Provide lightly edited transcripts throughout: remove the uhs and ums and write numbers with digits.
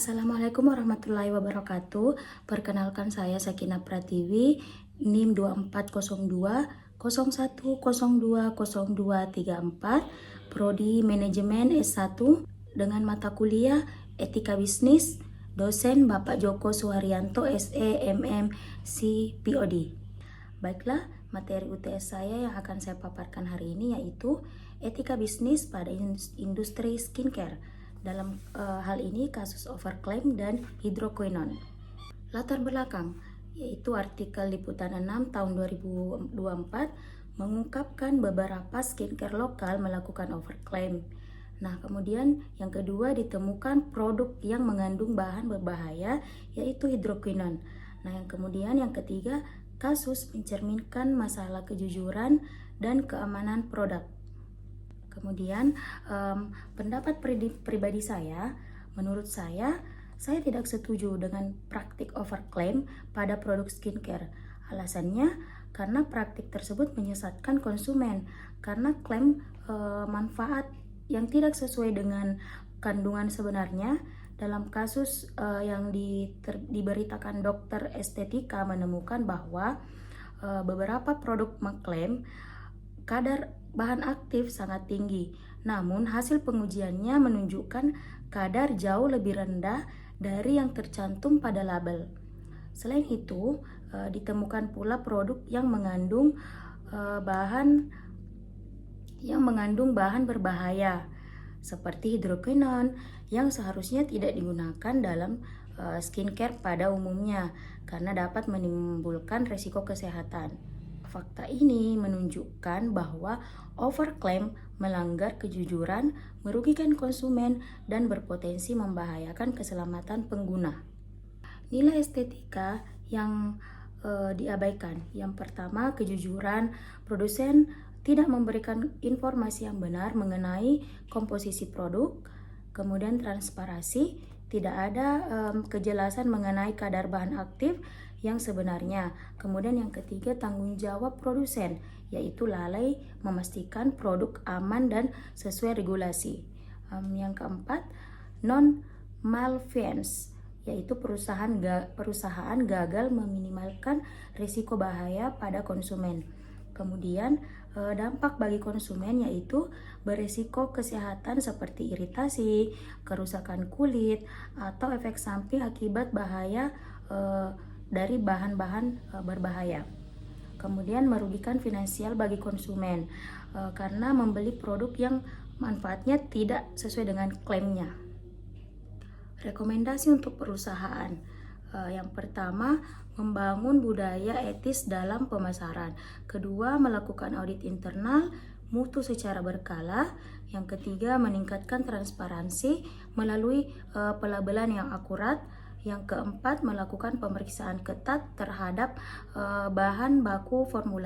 Assalamualaikum warahmatullahi wabarakatuh. Perkenalkan saya Sakinah Pratiwi, NIM 240201020234, Prodi Manajemen S1 dengan mata kuliah Etika Bisnis, dosen Bapak Joko Suharyanto SE MMC POD. Baiklah, materi UTS saya yang akan saya paparkan hari ini yaitu etika bisnis pada industri skincare. Dalam hal ini kasus overclaim dan hidroquinone. Latar belakang yaitu artikel Liputan 6 tahun 2024 mengungkapkan beberapa skincare lokal melakukan overclaim. Nah, kemudian yang kedua ditemukan produk yang mengandung bahan berbahaya yaitu hidroquinone. Nah, yang ketiga kasus mencerminkan masalah kejujuran dan keamanan produk. Kemudian pendapat pribadi saya, menurut saya tidak setuju dengan praktik overclaim pada produk skincare. Alasannya karena praktik tersebut menyesatkan konsumen karena klaim manfaat yang tidak sesuai dengan kandungan sebenarnya. Dalam kasus yang diberitakan dokter estetika menemukan bahwa beberapa produk mengklaim kadar bahan aktif sangat tinggi, namun hasil pengujiannya menunjukkan kadar jauh lebih rendah dari yang tercantum pada label. Selain itu, ditemukan pula produk yang mengandung bahan berbahaya seperti hidroquinone yang seharusnya tidak digunakan dalam skincare pada umumnya karena dapat menimbulkan risiko kesehatan. Fakta ini menunjukkan bahwa overclaim melanggar kejujuran, merugikan konsumen, dan berpotensi membahayakan keselamatan pengguna. Nilai estetika yang diabaikan. Yang pertama, kejujuran. Produsen tidak memberikan informasi yang benar mengenai komposisi produk. Kemudian transparansi, tidak ada kejelasan mengenai kadar bahan aktif yang sebenarnya. Kemudian yang ketiga, tanggung jawab produsen, yaitu lalai memastikan produk aman dan sesuai regulasi. Yang keempat, non-malfeasance, yaitu perusahaan gagal meminimalkan risiko bahaya pada konsumen. Kemudian dampak bagi konsumen yaitu berisiko kesehatan seperti iritasi, kerusakan kulit, atau efek samping akibat bahaya dari bahan-bahan berbahaya. Kemudian merugikan finansial bagi konsumen karena membeli produk yang manfaatnya tidak sesuai dengan klaimnya. Rekomendasi untuk perusahaan. Yang pertama, membangun budaya etis dalam pemasaran. Kedua, melakukan audit internal mutu secara berkala. Yang ketiga, meningkatkan transparansi melalui pelabelan yang akurat. Yang keempat, melakukan pemeriksaan ketat terhadap bahan bakunya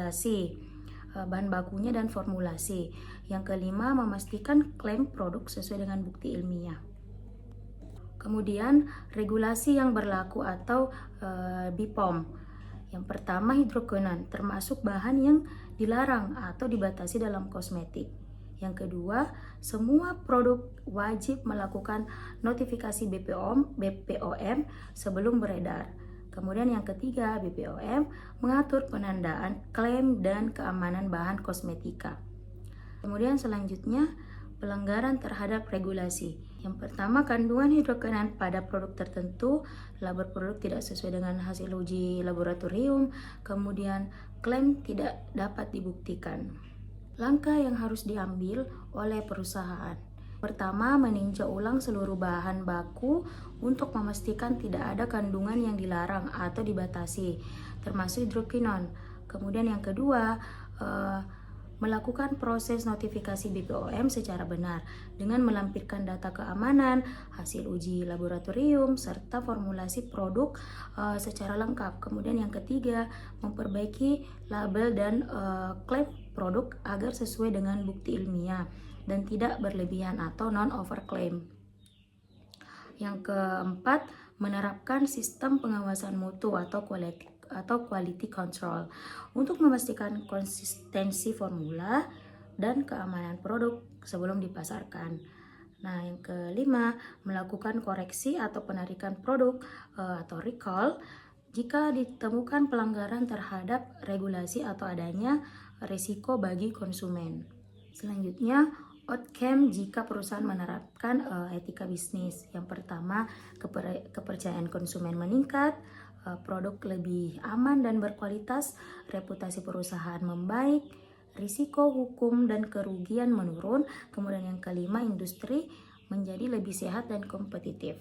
dan formulasi. Yang kelima, memastikan klaim produk sesuai dengan bukti ilmiah. Kemudian regulasi yang berlaku atau BPOM. Yang pertama, hidroquinone termasuk bahan yang dilarang atau dibatasi dalam kosmetik. Yang kedua, semua produk wajib melakukan notifikasi BPOM sebelum beredar. Kemudian yang ketiga, BPOM mengatur penandaan klaim dan keamanan bahan kosmetika. Kemudian selanjutnya, pelanggaran terhadap regulasi. Yang pertama, kandungan hidroquinone pada produk tertentu, label produk tidak sesuai dengan hasil uji laboratorium, kemudian klaim tidak dapat dibuktikan. Langkah yang harus diambil oleh perusahaan. Pertama, meninjau ulang seluruh bahan baku untuk memastikan tidak ada kandungan yang dilarang atau dibatasi, termasuk hidroquinone. Kemudian yang kedua, melakukan proses notifikasi BPOM secara benar dengan melampirkan data keamanan, hasil uji laboratorium, serta formulasi produk secara lengkap. Kemudian yang ketiga, memperbaiki label dan klaim produk agar sesuai dengan bukti ilmiah dan tidak berlebihan atau non-overclaim. Yang keempat, menerapkan sistem pengawasan mutu atau quality control untuk memastikan konsistensi formula dan keamanan produk sebelum dipasarkan. Nah, yang kelima, melakukan koreksi atau penarikan produk atau recall jika ditemukan pelanggaran terhadap regulasi atau adanya risiko bagi konsumen. Selanjutnya, outcome jika perusahaan menerapkan etika bisnis. Yang pertama, kepercayaan konsumen meningkat, produk lebih aman dan berkualitas, reputasi perusahaan membaik, risiko hukum dan kerugian menurun. Kemudian yang kelima, industri menjadi lebih sehat dan kompetitif.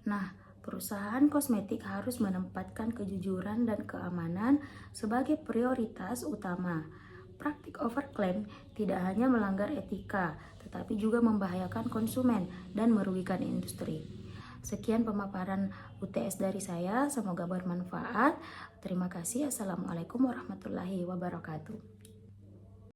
Nah, perusahaan kosmetik harus menempatkan kejujuran dan keamanan sebagai prioritas utama. Praktik overclaim tidak hanya melanggar etika, tetapi juga membahayakan konsumen dan merugikan industri. Sekian pemaparan UTS dari saya, semoga bermanfaat. Terima kasih. Assalamualaikum warahmatullahi wabarakatuh.